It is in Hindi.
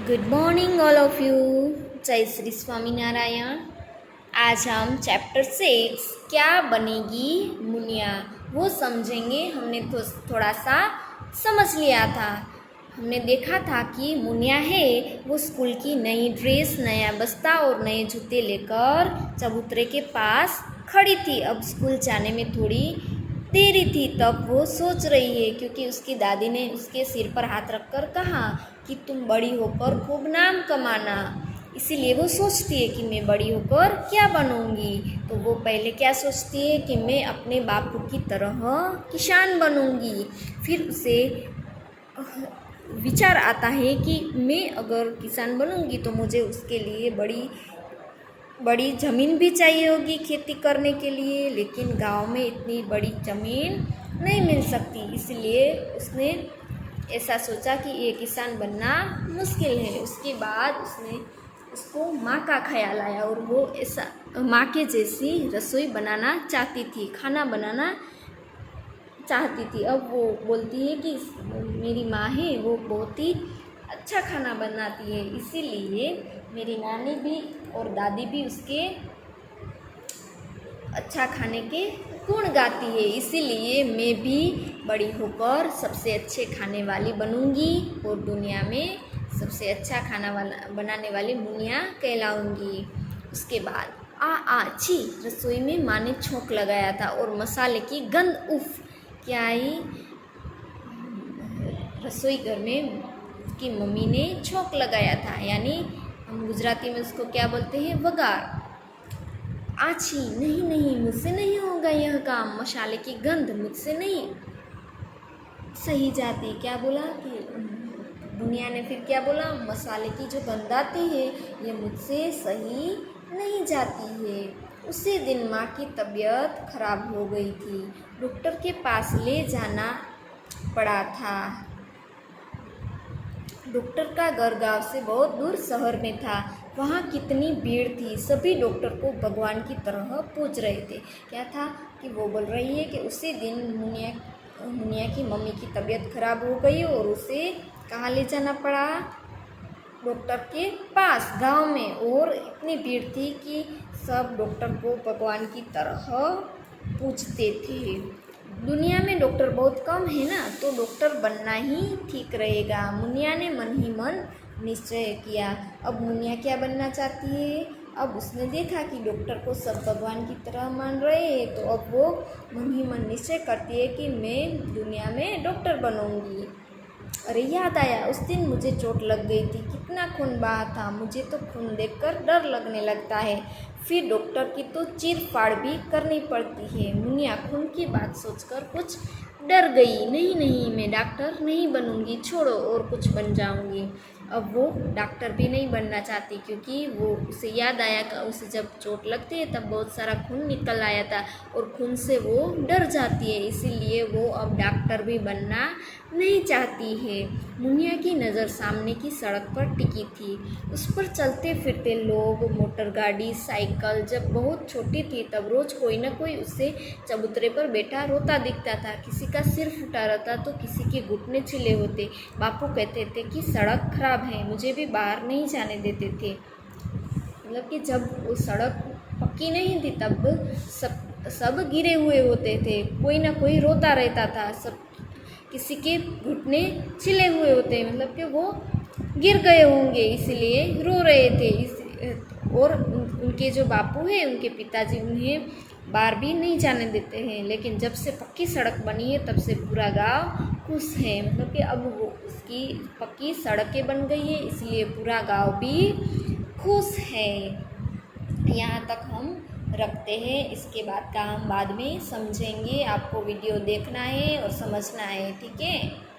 Good morning all of you. जय श्री स्वामीनारायण। आज हम चैप्टर 6 क्या बनेगी मुनिया वो समझेंगे। हमने तो थोड़ा सा समझ लिया था। हमने देखा था कि मुनिया है वो स्कूल की नई ड्रेस, नया बस्ता और नए जूते लेकर चबूतरे के पास खड़ी थी। अब स्कूल जाने में थोड़ी देरी थी, तब वो सोच रही है क्योंकि उसकी दादी ने उसके सिर पर हाथ रखकर कहा कि तुम बड़ी होकर खूब नाम कमाना। इसीलिए वो सोचती है कि मैं बड़ी होकर क्या बनूंगी। तो वो पहले क्या सोचती है कि मैं अपने बापू की तरह किसान बनूंगी। फिर उसे विचार आता है कि मैं अगर किसान बनूंगी तो मुझे उसके लिए बड़ी बड़ी ज़मीन भी चाहिए होगी खेती करने के लिए, लेकिन गांव में इतनी बड़ी ज़मीन नहीं मिल सकती। इसलिए उसने ऐसा सोचा कि ये किसान बनना मुश्किल है। उसके बाद उसको माँ का ख्याल आया और वो ऐसा माँ के जैसी रसोई बनाना चाहती थी, खाना बनाना चाहती थी। अब वो बोलती है कि मेरी माँ है वो बहुत ही अच्छा खाना बनाती है, इसीलिए मेरी नानी भी और दादी भी उसके अच्छा खाने के गुण गाती है। इसीलिए मैं भी बड़ी होकर सबसे अच्छे खाने वाली बनूंगी और दुनिया में सबसे अच्छा खाना वाला बनाने वाली मुनिया कहलाऊंगी। उसके बाद छी, रसोई में माँ ने छोंक लगाया था और मसाले की गंध उफ क्या ही। रसोई घर में उसकी मम्मी ने छोंक लगाया था, यानी हम गुजराती में उसको क्या बोलते हैं, वगार। आछी, नहीं नहीं मुझसे नहीं होगा यह काम, मसाले की गंध मुझसे नहीं सही जाती। क्या बोला कि दुनिया ने फिर क्या बोला, मसाले की जो गंध आती है ये मुझसे सही नहीं जाती है। उसी दिन माँ की तबीयत खराब हो गई थी, डॉक्टर के पास ले जाना पड़ा था। डॉक्टर का घर गांव से बहुत दूर शहर में था। वहाँ कितनी भीड़ थी, सभी डॉक्टर को भगवान की तरह पूज रहे थे। क्या था कि वो बोल रही है कि उसी दिन मुनिया की मम्मी की तबीयत खराब हो गई और उसे कहाँ ले जाना पड़ा, डॉक्टर के पास गांव में। और इतनी भीड़ थी कि सब डॉक्टर को भगवान की तरह पूजते थे। दुनिया में डॉक्टर बहुत कम है ना, तो डॉक्टर बनना ही ठीक रहेगा। मुनिया ने मन ही मन निश्चय किया। अब मुनिया क्या बनना चाहती है, अब उसने देखा कि डॉक्टर को सब भगवान की तरह मान रहे हैं, तो अब वो मन ही मन निश्चय करती है कि मैं दुनिया में डॉक्टर बनूंगी। अरे याद आया, उस दिन मुझे चोट लग गई थी, कितना खून बहा था, मुझे तो खून देखकर डर लगने लगता है। फिर डॉक्टर की तो चीर फाड़ भी करनी पड़ती है। मुनिया खून की बात सोचकर कुछ डर गई। नहीं नहीं, मैं डॉक्टर नहीं बनूंगी, छोड़ो और कुछ बन जाऊंगी। अब वो डॉक्टर भी नहीं बनना चाहती क्योंकि वो उसे याद आया कि उसे जब चोट लगती है तब बहुत सारा खून निकल आया था और खून से वो डर जाती है। इसीलिए वो अब डॉक्टर भी बनना नहीं चाहती है। मुनिया की नज़र सामने की सड़क पर टिकी थी। उस पर चलते फिरते लोग, मोटर गाड़ी, साइकिल। जब बहुत छोटी थी तब रोज़ कोई ना कोई उससे चबूतरे पर बैठा रोता दिखता था। किसी का सिर फूटा रहता तो किसी के घुटने छिले होते। बापू कहते थे कि सड़क खराब है, मुझे भी बाहर नहीं जाने देते थे। मतलब कि जब वो सड़क पक्की नहीं थी तब सब गिरे हुए होते थे, कोई ना कोई रोता रहता था, सब किसी के घुटने छिले हुए होते, मतलब कि वो गिर गए होंगे इसलिए रो रहे थे। और उनके जो बापू हैं, उनके पिताजी उन्हें बाहर भी नहीं जाने देते हैं। लेकिन जब से पक्की सड़क बनी है तब से पूरा गांव खुश है, मतलब कि अब वो उसकी पक्की सड़कें बन गई है इसलिए पूरा गांव भी खुश है। यहाँ तक हम रखते हैं, इसके बाद का हम बाद में समझेंगे। आपको वीडियो देखना है और समझना है, ठीक है।